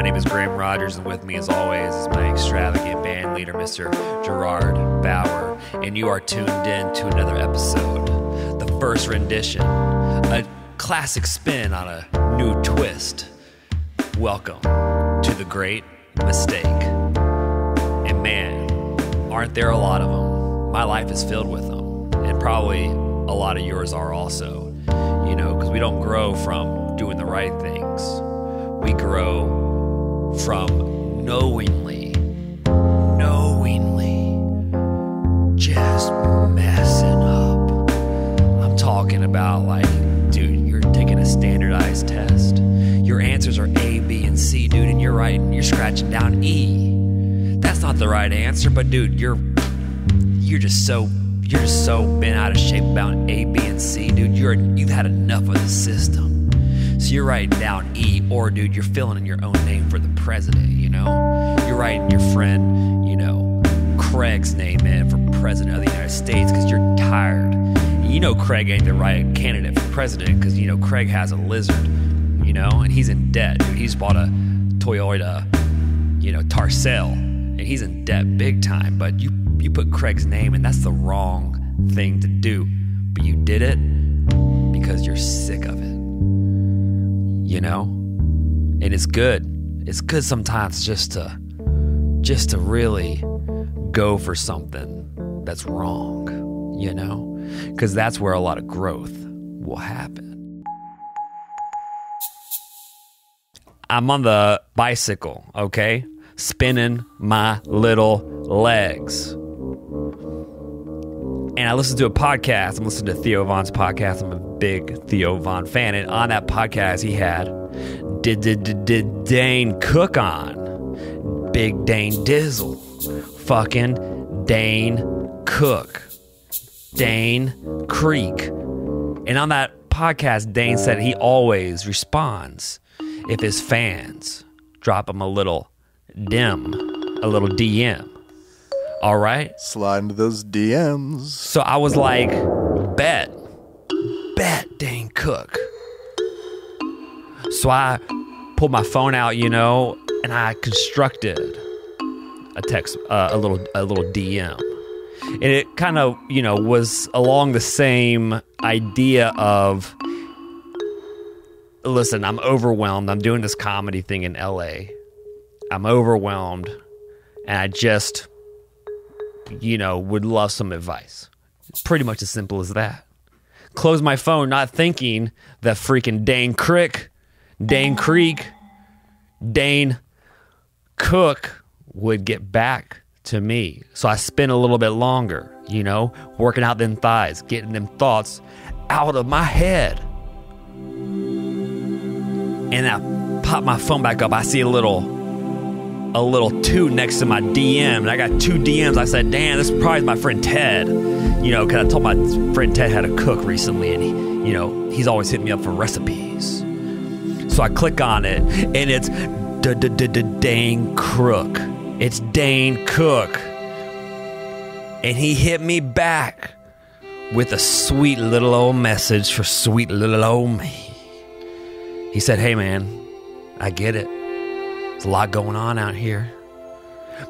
My name is Graham Rogers, and with me, as always, is my extravagant band leader, Mr. Gerard Bauer, and you are tuned in to another episode, the first rendition, a classic spin on a new twist. Welcome to The Great Mistake. And man, aren't there a lot of them? My life is filled with them, and probably a lot of yours are also, you know, because we don't grow from doing the right things. We grow from knowingly just messing up. I'm talking about like, dude, you're taking a standardized test. Your answers are A, B, and C, dude, and you're scratching down E. That's not the right answer, but dude, you're just so bent out of shape about A, B, and C, dude. You've had enough of the system. So you're writing down E, or dude, you're filling in your own name for the president, you know? You're writing your friend, you know, Craig's name in for president of the United States because you're tired. And you know Craig ain't the right candidate for president because, you know, Craig has a lizard, you know, and he's in debt, dude. He's bought a Toyota, you know, Tercel, and he's in debt big time, but you put Craig's name in, that's the wrong thing to do. But you did it because you're sick of it. You know? And it's good. It's good sometimes just to really go for something that's wrong, you know? Because that's where a lot of growth will happen. I'm on the bicycle, okay? Spinning my little legs. And I listened to a podcast. I'm listening to Theo Von's podcast. I'm a big Theo Von fan. And on that podcast, he had Dane Cook on. Big Dane Dizzle. Fucking Dane Cook. Dane Creek. And on that podcast, Dane said he always responds if his fans drop him a little DM. All right? Slide into those DMs. So I was like, bet Dane Cook. So I pulled my phone out, you know, and I constructed a text, a little DM. And it kind of, you know, was along the same idea of, listen, I'm overwhelmed. I'm doing this comedy thing in LA. I'm overwhelmed, and I just, you know, would love some advice. It's pretty much as simple as that. Close my phone, not thinking that freaking Dane Cook would get back to me. So I spent a little bit longer, you know, working out them thighs, getting them thoughts out of my head. And I pop my phone back up. I see a little 2 next to my DM, and I got 2 DMs. I said, damn, this is probably my friend Ted, you know, because I told my friend Ted how to cook recently, and he, you know, he's always hitting me up for recipes. So I click on it, and it's Dane Cook. It's Dane Cook. And he hit me back with a sweet little old message for sweet little old me. He said, hey man, I get it. There's a lot going on out here.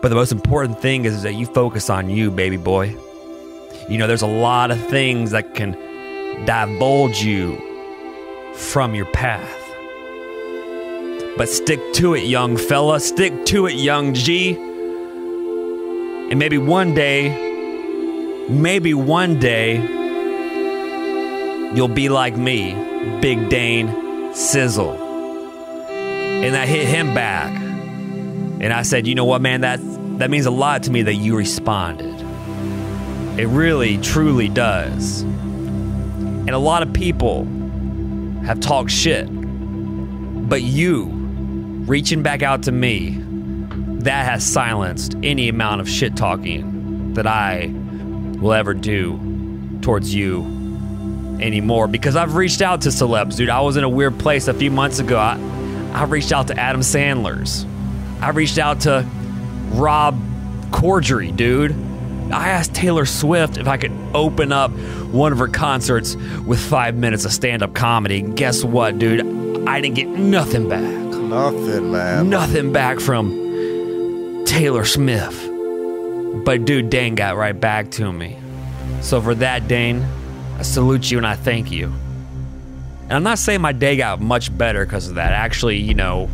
But the most important thing is that you focus on you, baby boy. You know, there's a lot of things that can divulge you from your path. But stick to it, young fella. Stick to it, young G. And maybe one day, you'll be like me, Big Dane Sizzle. And I hit him back. And I said, you know what, man, that means a lot to me that you responded. It really, truly does. And a lot of people have talked shit. But you, reaching back out to me, that has silenced any amount of shit talking that I will ever do towards you anymore. Because I've reached out to celebs, dude. I was in a weird place a few months ago. I reached out to Adam Sandler's. I reached out to Rob Corddry, dude. I asked Taylor Swift if I could open up one of her concerts with 5 minutes of stand-up comedy. Guess what, dude? I didn't get nothing back. Nothing, man. Nothing back from Taylor Smith. But dude, Dane got right back to me. So for that, Dane, I salute you and I thank you. And I'm not saying my day got much better because of that. Actually, you know,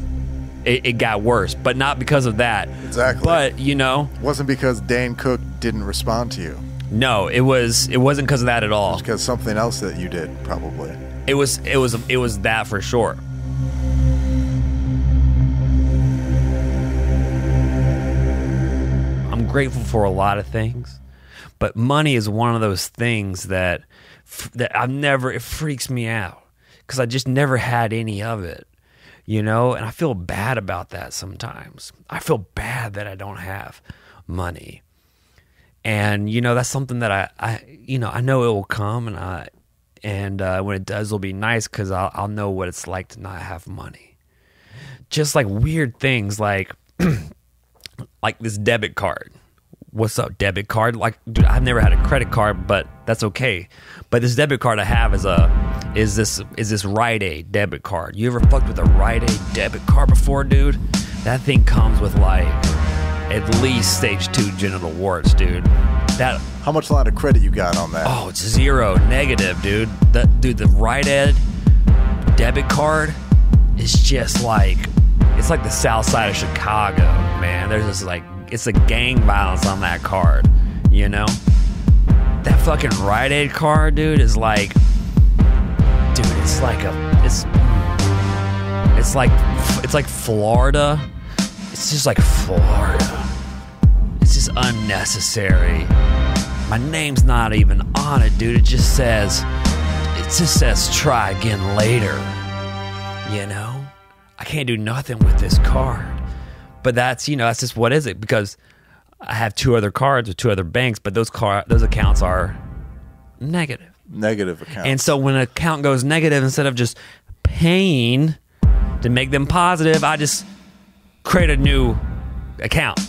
it got worse, but not because of that. Exactly. But, you know. It wasn't because Dane Cook didn't respond to you. No, it wasn't because of that at all. It's because something else that you did, probably. It was that for sure. I'm grateful for a lot of things, but money is one of those things that it freaks me out because I just never had any of it, you know, and I feel bad about that sometimes. I feel bad that I don't have money. And, you know, that's something that I know it will come, and when it does, it'll be nice because I'll know what it's like to not have money. Just like weird things like like this debit card. What's up, debit card? Like, dude, I've never had a credit card, but that's okay. But this debit card I have is this Rite Aid debit card. You ever fucked with a Rite Aid debit card before, dude? That thing comes with like at least stage 2 genital warts, dude. How much line of credit you got on that? Oh, it's 0, negative, dude. The Rite Aid debit card is just like, it's like the south side of Chicago, man. There's just like, it's a gang violence on that card, you know? That fucking Rite Aid card, dude, is like, dude, it's like Florida. It's just like Florida. It's just unnecessary. My name's not even on it, dude. It just says try again later. You know? I can't do nothing with this card. But that's just what is it? Because I have 2 other cards with 2 other banks, but those accounts are negative. Negative accounts. And so when an account goes negative, instead of just paying to make them positive, I just create a new account.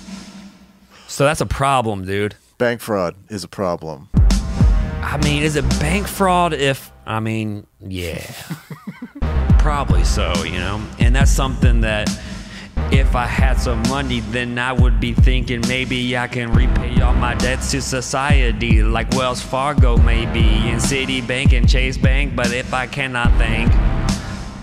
So that's a problem, dude. Bank fraud is a problem. I mean, is it bank fraud yeah. Probably so, you know? And that's something that if I had some money, then I would be thinking maybe I can repay all my debts to society, like Wells Fargo maybe, and Citibank and Chase Bank. But if I cannot thank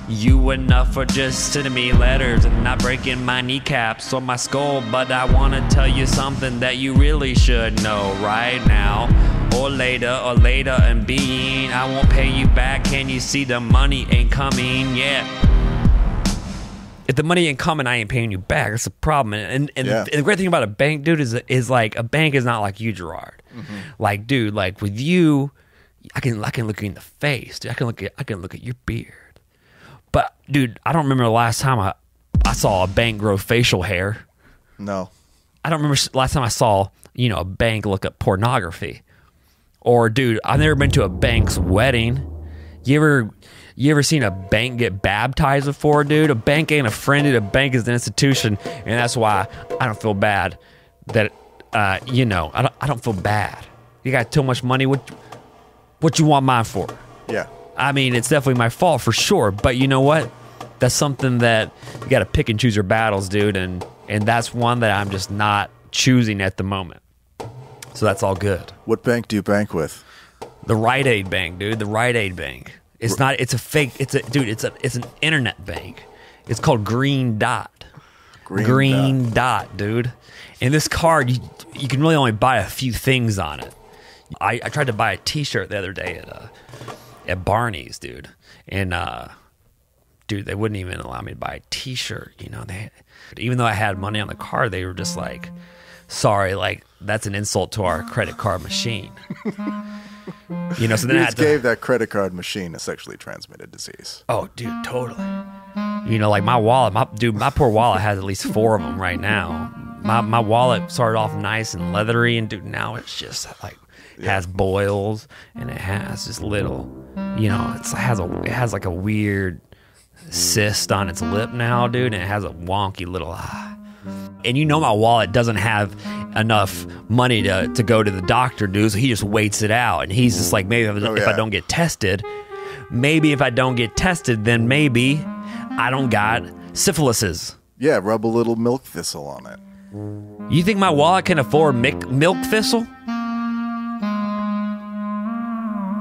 you enough for just sending me letters and not breaking my kneecaps or my skull, but I want to tell you something that you really should know right now or later and being I won't pay you back. Can you see the money ain't coming yet? If the money ain't coming, I ain't paying you back. That's a problem. And the great thing about a bank, dude, is like a bank is not like you, Gerard. Mm-hmm. Like, dude, like with you, I can look you in the face, dude. I can look at your beard. But dude, I don't remember the last time I saw a bank grow facial hair. No. I don't remember the last time I saw, a bank look up pornography. Or dude, I've never been to a bank's wedding. You ever seen a bank get baptized before, dude? A bank ain't a friend, dude. A bank is an institution, and that's why I don't feel bad that I don't feel bad. You got too much money. What you want mine for? Yeah. I mean, it's definitely my fault for sure, but you know what? That's something that you got to pick and choose your battles, dude, and that's one that I'm just not choosing at the moment. So that's all good. What bank do you bank with? The Rite Aid Bank, dude. The Rite Aid Bank. It's not. It's a fake. It's an internet bank. It's called Green Dot. Green Dot, dude. And this card, you can really only buy a few things on it. I tried to buy a T-shirt the other day at Barney's, dude, and dude, they wouldn't even allow me to buy a T-shirt. Even though I had money on the card, they were just like, "Sorry, like that's an insult to our credit card machine." So then I gave that credit card machine a sexually transmitted disease. Oh, dude, totally. Like my wallet, my poor wallet has at least 4 of them right now. My wallet started off nice and leathery, and dude, now it's just like has boils and it has this little, it has like a weird cyst on its lip now, dude, and it has a wonky little eye. And my wallet doesn't have enough money to go to the doctor, dude, so he just waits it out. And he's just like, maybe if I don't get tested, then maybe I don't got syphilises. Yeah, rub a little milk thistle on it. You think my wallet can afford milk thistle?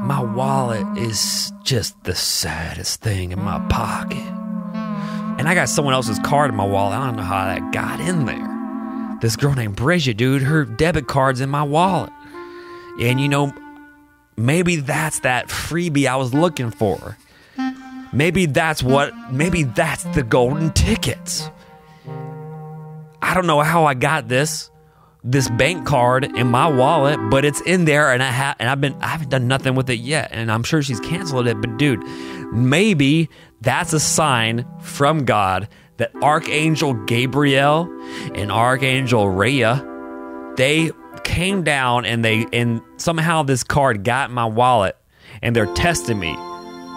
My wallet is just the saddest thing in my pocket. And I got someone else's card in my wallet. I don't know how that got in there. This girl named Bridget, dude, her debit card's in my wallet. And you know, maybe that's that freebie I was looking for. Maybe that's the golden tickets. I don't know how I got this bank card in my wallet, but it's in there, and I haven't done nothing with it yet, and I'm sure she's canceled it. But dude, maybe that's a sign from God that Archangel Gabriel and Archangel Rhea, they came down and somehow this card got in my wallet, and they're testing me.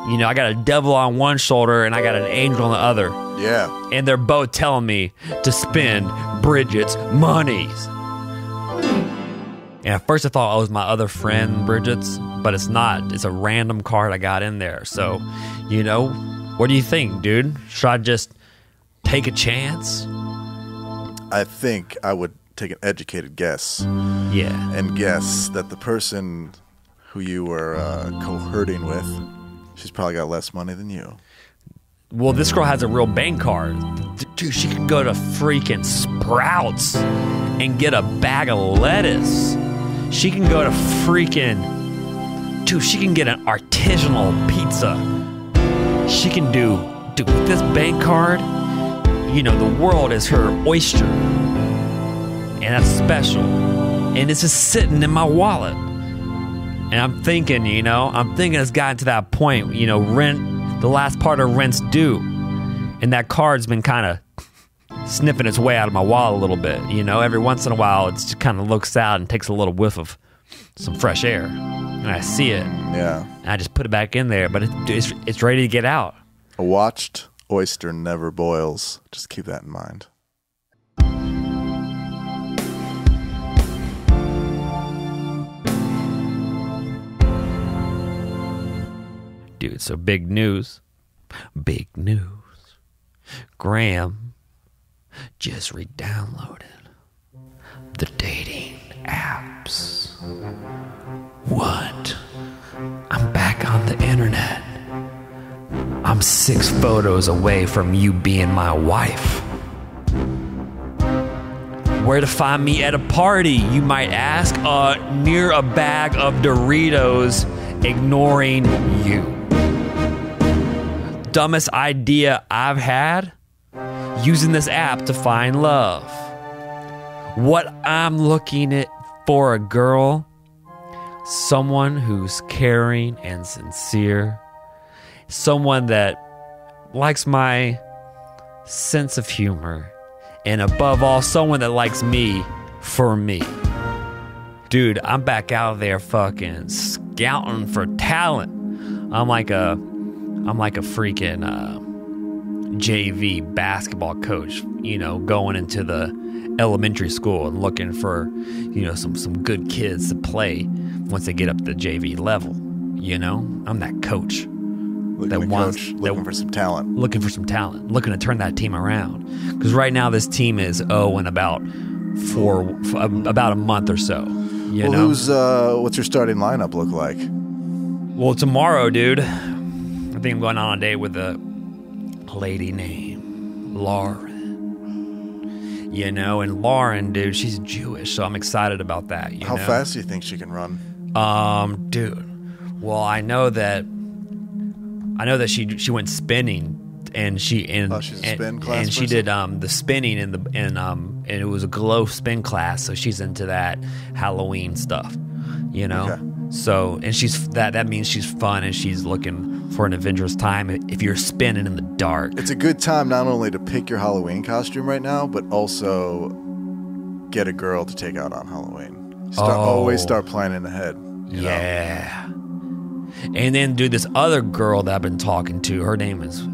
You know, I got a devil on one shoulder and I got an angel on the other. Yeah. And they're both telling me to spend Bridget's monies. And at first I thought it was my other friend Bridget's, but it's not. It's a random card I got in there. So, you know, what do you think, dude? Should I just take a chance? I think I would take an educated guess. Yeah. And guess that the person who you were cohorting with, she's probably got less money than you. Well, this girl has a real bank card. Dude, she can go to freaking Sprouts and get a bag of lettuce. She can go to freaking... Dude, she can get an artisanal pizza. She can do... Dude, with this bank card, you know, the world is her oyster. And that's special. And it's just sitting in my wallet. And I'm thinking, it's gotten to that point, you know, the last part of rent's due. And that card's been kind of sniffing its way out of my wallet a little bit. You know, every once in a while, it just kind of looks out and takes a little whiff of some fresh air. And I see it. Yeah. And I just put it back in there, but it's ready to get out. A watched oyster never boils. Just keep that in mind. Dude, so big news. Big news. Graham just re-downloaded the dating apps. What? I'm back on the internet. I'm 6 photos away from you being my wife. Where to find me at a party, you might ask? Near a bag of Doritos, ignoring you. Dumbest idea I've had? Using this app to find love. What I'm looking at for a girl, someone who's caring and sincere, someone that likes my sense of humor, and above all, someone that likes me for me. Dude, I'm back out there fucking scouting for talent. I'm like a freaking JV basketball coach, you know, going into the elementary school and looking for, you know, some good kids to play once they get up to the JV level. You know, I'm that coach. Looking for some talent. Looking for some talent. Looking to turn that team around. Because right now this team is in about a month or so. You know? What's your starting lineup look like? Well, tomorrow, dude, I think I'm going on a date with a lady named Lauren. You know, and Lauren, dude, she's Jewish, so I'm excited about that. How fast do you think she can run? Dude, well, I know that she went spinning, and she's a spin class and she did the spinning and it was a glow spin class, so she's into that Halloween stuff, you know. Okay. So, and she's that means she's fun and she's looking for an adventurous time if you're spinning in the dark. It's a good time not only to pick your Halloween costume right now, but also get a girl to take out on Halloween. Always start planning ahead. You know? And then, dude, this other girl that I've been talking to, her name is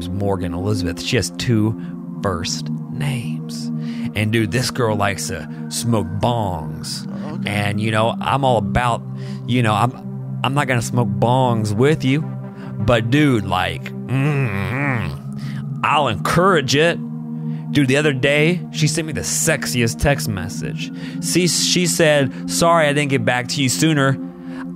Morgan Elizabeth. She has 2 first names. And, dude, this girl likes to smoke bongs. Okay. And, you know, I'm all about, you know, I'm not going to smoke bongs with you. But, dude, like, I'll encourage it. Dude, the other day, she sent me the sexiest text message. See, she said, sorry I didn't get back to you sooner.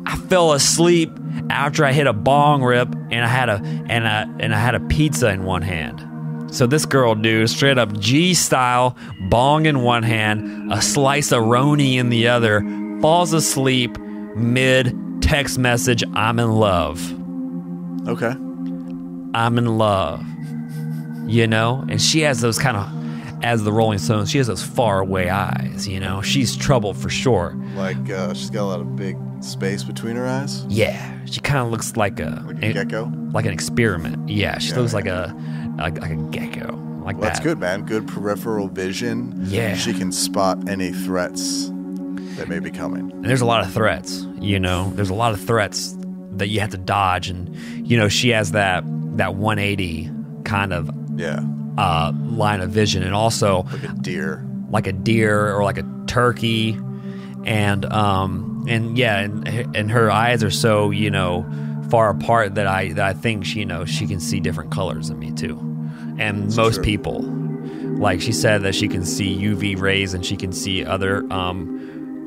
I fell asleep after I hit a bong rip and I had a pizza in one hand. So this girl, dude, straight up G style, bong in one hand, a slice of roni in the other, falls asleep mid text message, I'm in love. Okay. I'm in love. You know? And she has those kind of, as the Rolling Stones, she has those far away eyes, you know? She's trouble for sure. Like, she's got a lot of big space between her eyes? Yeah. She kind of looks like a gecko? Like an experiment. Yeah, she looks like a gecko. Like That's good, man. Good peripheral vision. Yeah. She can spot any threats that may be coming. And there's a lot of threats, you know? There's a lot of threats that you have to dodge. And, you know, she has that 180 kind of line of vision. And also... Like a deer. Like a deer or like a turkey. And her eyes are so, you know, far apart that I think she can see different colors than me too. And that's most true. People, like she said that she can see UV rays and she can see other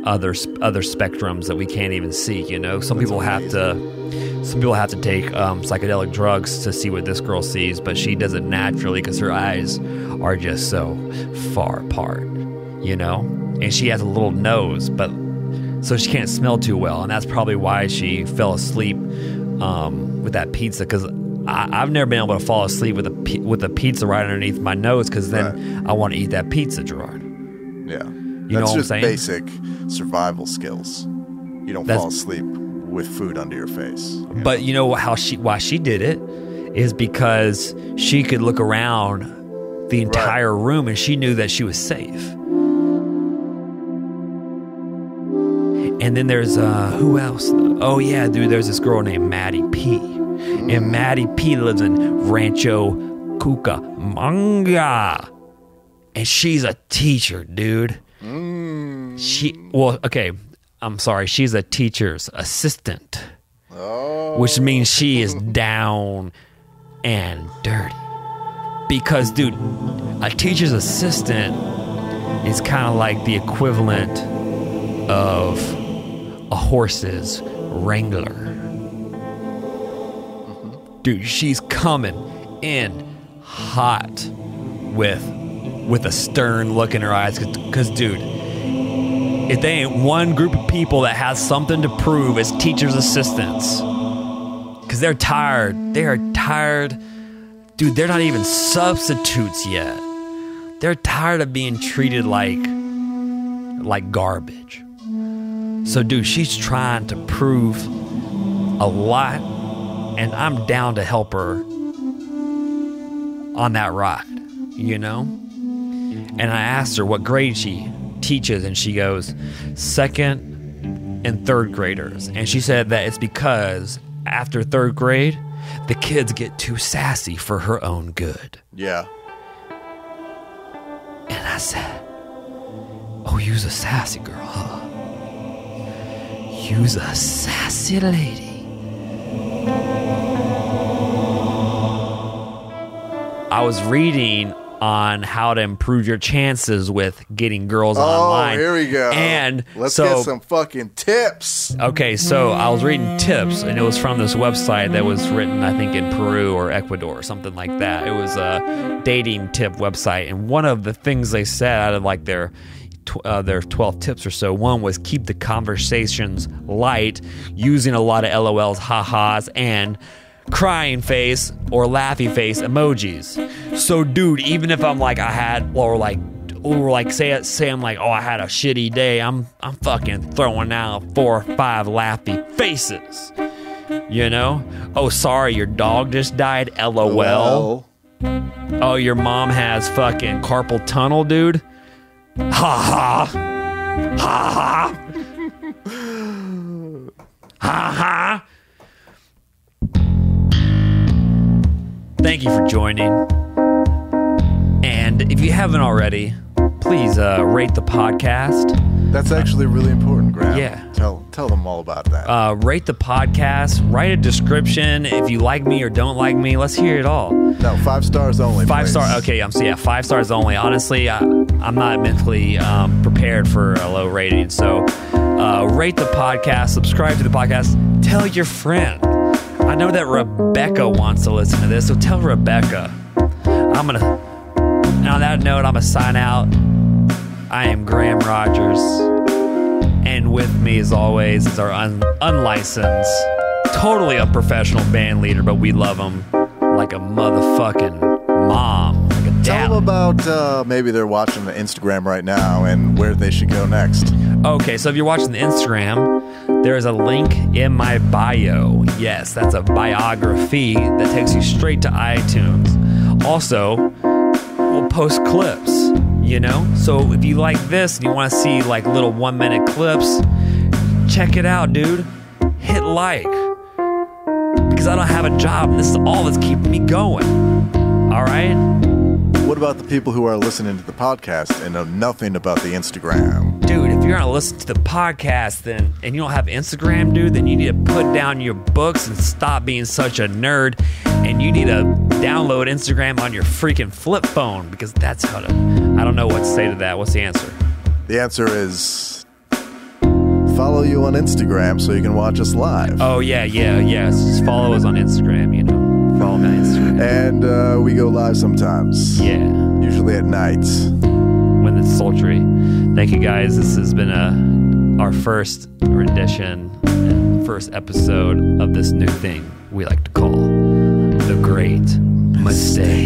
spectrums that we can't even see, you know. Some people have to take psychedelic drugs to see what this girl sees, but she does it naturally because her eyes are just so far apart, you know. And she has a little nose, but so she can't smell too well, and that's probably why she fell asleep with that pizza. Because I've never been able to fall asleep with a pizza right underneath my nose, because then I want to eat that pizza, Gerard. Yeah, that's just basic survival skills. You don't fall asleep with food under your face. But you know why she did it is because she could look around the entire room and she knew that she was safe. And then there's, who else? Oh, yeah, dude, there's this girl named Maddie P. And Maddie P lives in Rancho Cucamonga. And she's a teacher, dude. She's a teacher's assistant. Which means she is down and dirty. Because, dude, a teacher's assistant is kind of like the equivalent of a horse's wrangler. Dude, she's coming in hot with a stern look in her eyes. Because, dude, if they ain't one group of people that has something to prove, it's teachers' assistants. Because they're tired. They are tired. Dude, they're not even substitutes yet. They're tired of being treated like garbage. So, dude, she's trying to prove a lot, and I'm down to help her on that ride, you know? And I asked her what grade she teaches, and she goes, 2nd and 3rd graders. And she said that it's because after 3rd grade, the kids get too sassy for her own good. Yeah. And I said, oh, you's a sassy girl, huh? You's a sassy lady. I was reading on how to improve your chances with getting girls online. Oh, here we go. And let's get some fucking tips. Okay, so I was reading tips, and it was from this website that was written, I think, in Peru or Ecuador or something like that. It was a dating tip website, and one of the things they said out of like their 12 tips or so, one was keep the conversations light, using a lot of LOLs, ha-has, and crying face or laughy face emojis. So, dude, even if I'm like say I'm like, oh, I had a shitty day, I'm fucking throwing out 4 or 5 laughy faces. You know? Oh, sorry, your dog just died. LOL. Oh, your mom has fucking carpal tunnel, dude. Ha ha. Ha ha. Ha ha. Thank you for joining. And if you haven't already, please rate the podcast. That's actually really important, Graham. Yeah. Tell them all about that. Rate the podcast. Write a description. If you like me or don't like me, let's hear it all. No, 5 stars only. 5 please. star. Okay, 5 stars only. Honestly, I'm not mentally prepared for a low rating. So rate the podcast. Subscribe to the podcast. Tell your friend. I know that Rebecca wants to listen to this, so tell Rebecca. And on that note, I'm going to sign out. I am Graham Rogers. And with me, as always, is our unlicensed, totally unprofessional band leader, but we love him like a motherfucking mom. Like a dad. Tell them about maybe they're watching the Instagram right now and where they should go next. Okay, so if you're watching the Instagram, there is a link in my bio. Yes, that's a biography that takes you straight to iTunes. Also, we'll post clips, So if you like this and you want to see like little 1-minute clips, check it out, dude. Hit like. Because I don't have a job and this is all that's keeping me going. All right? What about the people who are listening to the podcast and know nothing about the Instagram? Dude, if you're going to listen to the podcast and you don't have Instagram, dude, then you need to put down your books and stop being such a nerd. And you need to download Instagram on your freaking flip phone because that's how to... I don't know what to say to that. What's the answer? The answer is follow you on Instagram so you can watch us live. Oh, yeah. Just follow us on Instagram, Follow me on Instagram. And we go live sometimes. Yeah. Usually at night. When it's sultry. Thank you, guys. This has been our first rendition and first episode of this new thing we like to call The Great Mistake.